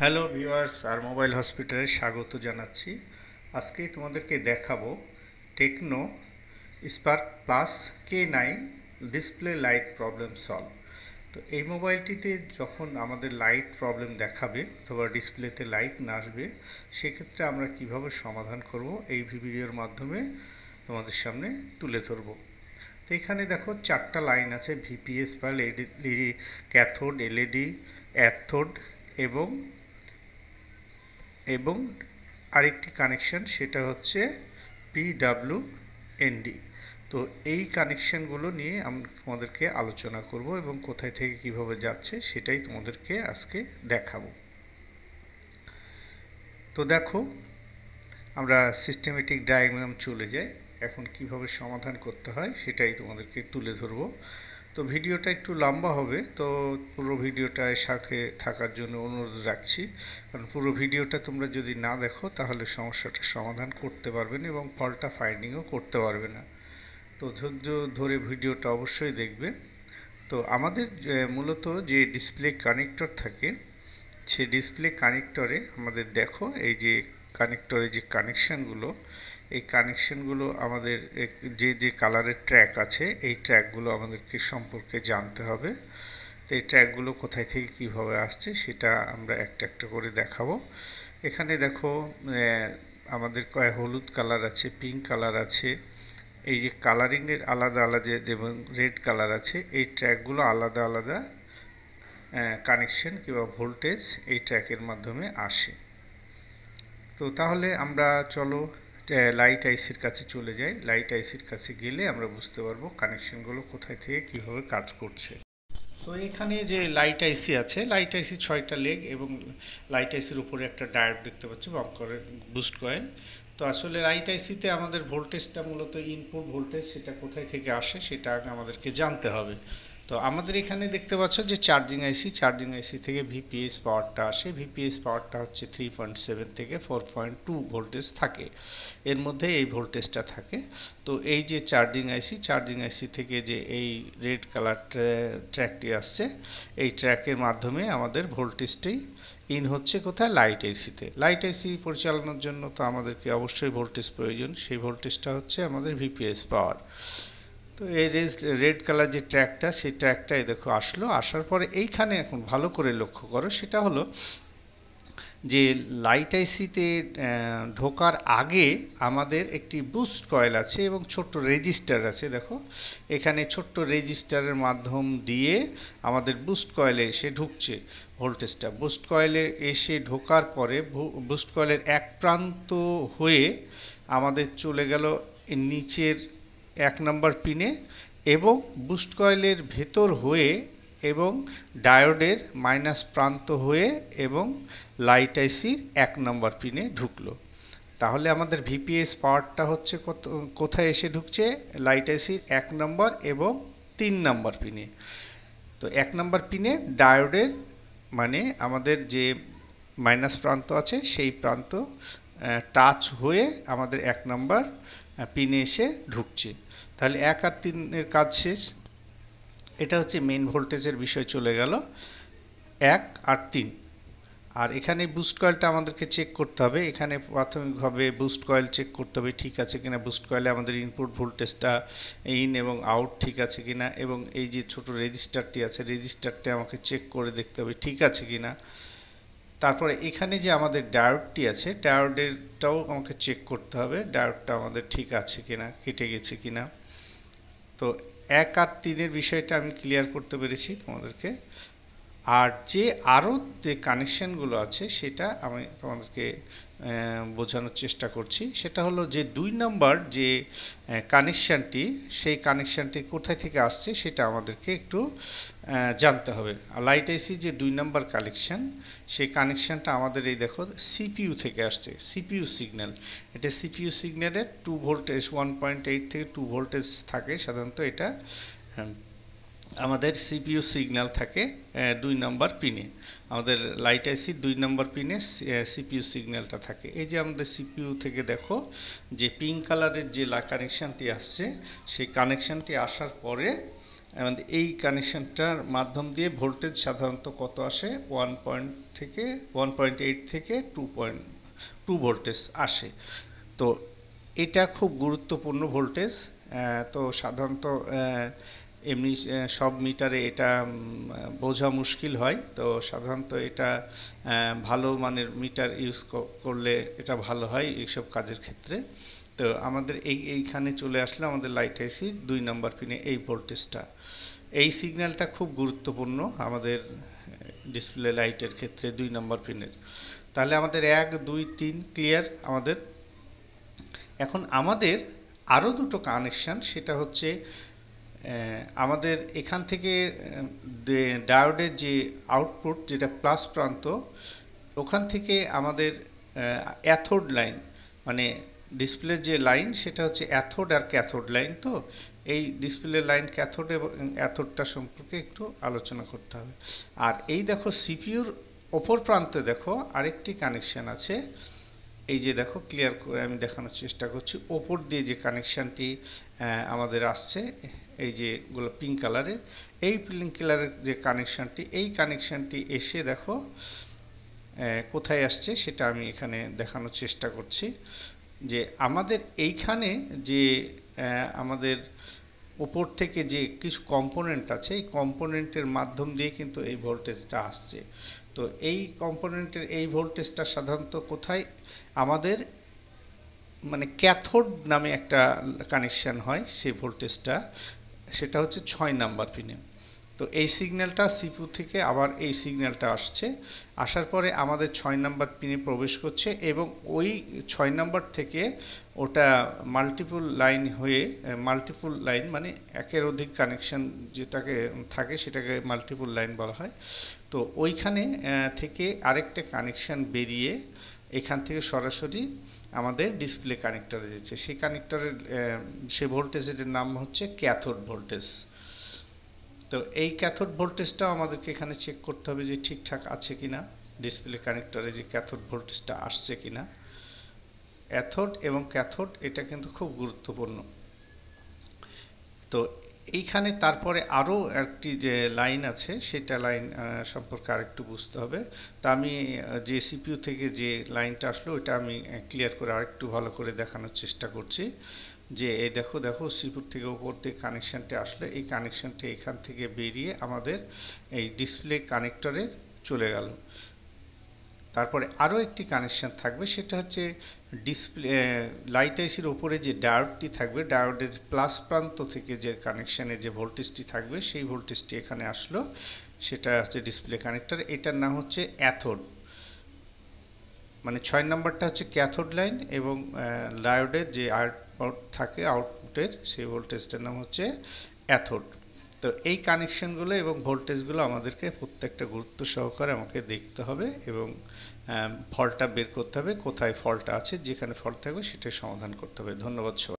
Hello viewers, আর mobile হসপিটালে স্বাগত জানাচ্ছি। আজকে তোমাদেরকে দেখাবো Tecno Spark plus K9 display light problem solve. তো এই মোবাইলটিতে যখন আমাদের লাইট প্রবলেম দেখাবে অথবা ডিসপ্লেতে লাইট না আসবে, সেক্ষেত্রে আমরা কিভাবে সমাধান করব এই ভিডিওর মাধ্যমে তোমাদের সামনে তুলে ধরব। তো এখানে দেখো 4টা লাইন আছে, ভিপিএস বা ক্যাথোড, এলইডি, অ্যাথোড এবং আরেকটি কানেকশন, সেটা হচ্ছে পিডব্লিউএনডি। তো এই কানেকশনগুলো নিয়ে আমি তোমাদেরকে আলোচনা করব এবং কোথায় থেকে কিভাবে যাচ্ছে সেটাই তোমাদেরকে আজকে দেখাবো। তো দেখো, আমরা সিস্টেমেটিক ডায়াগ্রাম চলে যাই। এখন কিভাবে সমাধান করতে হয় সেটাই তোমাদেরকে তুলে ধরবো। তো ভিডিওটা একটু লম্বা হবে, তো পুরো ভিডিওটায় সাথে থাকার জন্য অনুরোধ রাখছি, কারণ পুরো ভিডিওটা তোমরা যদি না দেখো তাহলে সমস্যাটা সমাধান করতে পারবে না এবং ফল্টটা ফাইন্ডিংও করতে পারবে না। তো ধৈর্য ধরে ভিডিওটা অবশ্যই দেখবে। তো আমাদের মূলত যে ডিসপ্লে কানেক্টর থাকে, সে ডিসপ্লে কানেক্টরে আমাদের দেখো এই যে কানেক্টরে যে কানেকশানগুলো, এই কানেকশানগুলো আমাদের যে কালারের ট্র্যাক আছে, এই ট্র্যাকগুলো আমাদেরকে সম্পর্কে জানতে হবে। তো এই ট্র্যাকগুলো কোথায় থেকে কিভাবে আসছে সেটা আমরা একটা একটা করে দেখাবো। এখানে দেখো আমাদের হলুদ কালার আছে, পিঙ্ক কালার আছে, এই যে কালারিংয়ের আলাদা আলাদা যেমন রেড কালার আছে, এই ট্র্যাকগুলো আলাদা আলাদা কানেকশন কিংবা ভোল্টেজ এই ট্র্যাকের মাধ্যমে আসে। তো তাহলে আমরা চলো লাইট আইসির কাছে চলে যাই। লাইট আইসির কাছে গেলে আমরা বুঝতে পারবো কানেকশনগুলো কোথায় থেকে কিভাবে কাজ করছে। তো এখানে যে লাইট আইসি আছে, লাইট আইসি 6টা লেগ এবং লাইট আইসির উপরে একটা ডায়োড দেখতে পাচ্ছি, বাম করে বুস্ট কয়েল। তো আসলে লাইট আইসিতে আমাদের ভোল্টেজটা মূলত ইনপুট ভোল্টেজ, সেটা কোথায় থেকে আসে সেটা আগে আমাদেরকে জানতে হবে। তো আমাদের এখানে দেখতে পাচ্ছ যে চার্জিং আইসি থেকে ভিপিএস পাওয়ারটা আসে। ভিপিএস পাওয়ারটা হচ্ছে 3.7 থেকে 4.2 ভোল্টেজ থাকে, এর মধ্যে এই ভোল্টেজটা থাকে। তো এই যে চার্জিং আইসি থেকে যে এই রেড কালার ট্র্যাকটি আসছে, এই ট্র্যাকের মাধ্যমে আমাদের ভোল্টেজটি ইন হচ্ছে কোথায়? লাইট আইসিতে। লাইট আইসি পরিচালনার জন্য তো আমাদেরকে অবশ্যই ভোল্টেজ প্রয়োজন, সেই ভোল্টেজটা হচ্ছে আমাদের ভিপিএস পাওয়ার। তো এই রেড কালার যে ট্র্যাকটা, সেই ট্র্যাকটাই দেখো আসলো। আসার পরে এইখানে এখন ভালো করে লক্ষ্য করো, সেটা হলো যে লাইট আইসিতে ঢোকার আগে আমাদের একটি বুস্ট কয়েল আছে এবং ছোট্ট রেজিস্টার আছে। দেখো এখানে ছোট্ট রেজিস্টারের মাধ্যম দিয়ে আমাদের বুস্ট কয়েলে এসে ঢুকছে ভোল্টেজটা। বুস্ট কয়েলে এসে ঢোকার পরে বুস্ট কয়েলের এক প্রান্ত হয়ে আমাদের চলে গেল নিচের 1 নম্বর পিনে এবং বুস্ট কয়েলের ভেতর হয়ে এবং ডায়োডের মাইনাস প্রান্ত হয়ে এবং লাইট আইসির 1 নম্বর পিনে ঢুকলো। তাহলে আমাদের ভিপিএস পাওয়ারটা হচ্ছে কোথায় এসে ঢুকছে? লাইট আইসির 1 নম্বর এবং 3 নম্বর পিনে। তো 1 নম্বর পিনে ডায়োডের মানে আমাদের যে মাইনাস প্রান্ত আছে, সেই প্রান্ত টাচ হয়ে আমাদের 1 নম্বর পিনে এসে ঢুকছে। তাহলে 1 আর 3-এর কাজ শেষ। এটা হচ্ছে মেইন ভোল্টেজের বিষয় চলে গেল, 1 আর 3। আর এখানে বুস্ট কয়েলটা আমাদেরকে চেক করতে হবে। এখানে প্রাথমিকভাবে বুস্ট কয়েল চেক করতে হবে ঠিক আছে কিনা, বুস্ট কয়েলে আমাদের ইনপুট ভোল্টেজটা ইন এবং আউট ঠিক আছে কিনা, এবং এই যে ছোট রেজিস্টারটি আছে, রেজিস্টারটা আমাকে চেক করে দেখতে হবে ঠিক আছে কিনা। তারপরে এখানে যে আমাদের ডায়োডটি আছে, ডায়োডেরটাও আমাকে চেক করতে হবে, ডায়োডটা আমাদের ঠিক আছে কিনা, কেটে গেছে কিনা। তো 1 আর 3-এর বিষয়টা আমি ক্লিয়ার করতে পেরেছি তোমাদেরকে। আর যে আরও যে কানেকশানগুলো আছে সেটা আমি তোমাদেরকে বোঝানোর চেষ্টা করছি। সেটা হলো যে 2 নম্বর যে কানেকশানটি, সেই কানেকশানটি কোথায় থেকে আসছে সেটা আমাদেরকে একটু জানতে হবে। লাইট আইসি যে 2 নম্বর কানেকশান, সেই কানেকশানটা আমাদের এই দেখো সিপিইউ থেকে আসছে, সিপিইউ সিগন্যাল। এটা সিপিইউ সিগন্যালের 2 ভোল্টেজ 1.8 থেকে 2 ভোল্টেজ থাকে সাধারণত। এটা আমাদের সিপিইউ সিগন্যাল থাকে 2 নম্বর পিনে। আমাদের লাইট আইসি 2 নম্বর পিনে সিপিইউ সিগন্যালটা থাকে। এই যে আমাদের সিপিইউ থেকে দেখো যে পিঙ্ক কালারের যে কানেকশানটি আসছে, সেই কানেকশানটি আসার পরে আমাদের এই কানেকশনটার মাধ্যম দিয়ে ভোল্টেজ সাধারণত কত আসে 1.8 থেকে 2.2 ভোল্টেজ আসে। তো এটা খুব গুরুত্বপূর্ণ ভোল্টেজ। তো সাধারণত এমনি সব মিটারে এটা বোঝা মুশকিল হয়। তো সাধারণত এটা ভালো মানের মিটার ইউজ করলে এটা ভালো হয় এইসব কাজের ক্ষেত্রে। তো আমাদের এইখানে চলে আসলে আমাদের লাইট আইসি 2 নম্বর পিনে এই ভোল্টেজটা, এই সিগন্যালটা খুব গুরুত্বপূর্ণ আমাদের ডিসপ্লে লাইটের ক্ষেত্রে 2 নম্বর পিনের। তাহলে আমাদের 1 2 3 ক্লিয়ার আমাদের। এখন আমাদের আরও দুটো কানেকশান, সেটা হচ্ছে আমাদের এখান থেকে ডায়োডের যে আউটপুট যেটা প্লাস প্রান্ত, ওখান থেকে আমাদের অ্যাথোড লাইন, মানে ডিসপ্লের যে লাইন সেটা হচ্ছে অ্যাথোড আর ক্যাথোড লাইন। তো এই ডিসপ্লে লাইন ক্যাথোড এবং অ্যাথোডটা সম্পর্কে একটু আলোচনা করতে হবে। আর এই দেখো সিপিইউর ওপর প্রান্তে দেখো আরেকটি কানেকশান আছে। এই যে দেখো ক্লিয়ার করে আমি দেখানোর চেষ্টা করছি, ওপর দিয়ে যে কানেকশানটি আমাদের আসছে, এই যে পিঙ্ক কালারের, এই পিঙ্ক কালারের যে কানেকশানটি, এই কানেকশানটি এসে দেখো কোথায় আসছে সেটা আমি এখানে দেখানোর চেষ্টা করছি। যে আমাদের এইখানে যে আমাদের উপর থেকে যে কিছু কম্পোনেন্ট আছে, এই কম্পোনেন্টের মাধ্যম দিয়ে কিন্তু এই ভোল্টেজটা আসছে। তো এই কম্পোনেন্টের এই ভোল্টেজটা সাধারণত কোথায় আমাদের মানে ক্যাথোড নামে একটা কানেকশান হয়, সেই ভোল্টেজটা সেটা হচ্ছে 6 নাম্বার পিনে। তো এই সিগন্যালটা সিপিইউ থেকে আবার এই সিগন্যালটা আসছে, আসার পরে আমাদের 6 নাম্বার পিনে প্রবেশ করছে এবং ওই 6 নাম্বার থেকে ওটা মাল্টিপল লাইন হয়ে, মাল্টিপল লাইন মানে একের অধিক কানেকশন যেটাকে থাকে সেটাকে মাল্টিপল লাইন বলা হয়। তো ওইখানে থেকে আরেকটা কানেকশান বেরিয়ে এখান থেকে সরাসরি আমাদের ডিসপ্লে কানেক্টরে যাচ্ছে। সেই কানেক্টরের সে ভোল্টেজের নাম হচ্ছে ক্যাথোড ভোল্টেজ। তো এই ক্যাথোড ভোল্টেজটাও আমাদেরকে এখানে চেক করতে হবে যে ঠিকঠাক আছে কিনা, ডিসপ্লে কানেক্টরে যে ক্যাথোড ভোল্টেজটা আসছে কিনা। অ্যাথোড এবং ক্যাথোড এটা কিন্তু খুব গুরুত্বপূর্ণ। তো এইখানে তারপরে আরও একটি যে লাইন আছে, সেটা লাইন সম্পর্কে আরেকটু বুঝতে হবে। তা আমি যে সিপিইউ থেকে যে লাইনটা আসলো ওইটা আমি ক্লিয়ার করে আরেকটু ভালো করে দেখানোর চেষ্টা করছি। যে এই দেখো সিপিইউ থেকে উপর থেকে কানেকশানটি আসলে, এই কানেকশানটি এখান থেকে বেরিয়ে আমাদের এই ডিসপ্লে কানেক্টরে চলে গেল। তারপরে আরও একটি কানেকশান থাকবে, সেটা হচ্ছে ডিসপ্লে লাইট আইসির উপরে যে ডায়োডটি থাকবে, ডায়োডের প্লাস প্রান্ত থেকে যে কানেকশানে যে ভোল্টেজটি থাকবে, সেই ভোল্টেজটি এখানে আসলো, সেটা হচ্ছে ডিসপ্লে কানেক্টর। এটার নাম হচ্ছে অ্যাথোড, মানে 6 নম্বরটা হচ্ছে ক্যাথোড লাইন এবং ডায়োডের যে আউটপুট থাকে আউটপুটের সেই ভোল্টেজটার নাম হচ্ছে অ্যাথোড। তো এই কানেকশনগুলো এবং ভোল্টেজগুলো আমাদেরকে প্রত্যেকটা গুরুত্ব সহকারে আমাকে দেখতে হবে এবং ফল্টটা বের করতে হবে, কোথায় ফল্টটা আছে, যেখানে ফল্ট থাকবে সেটাই সমাধান করতে হবে। ধন্যবাদ সবাই।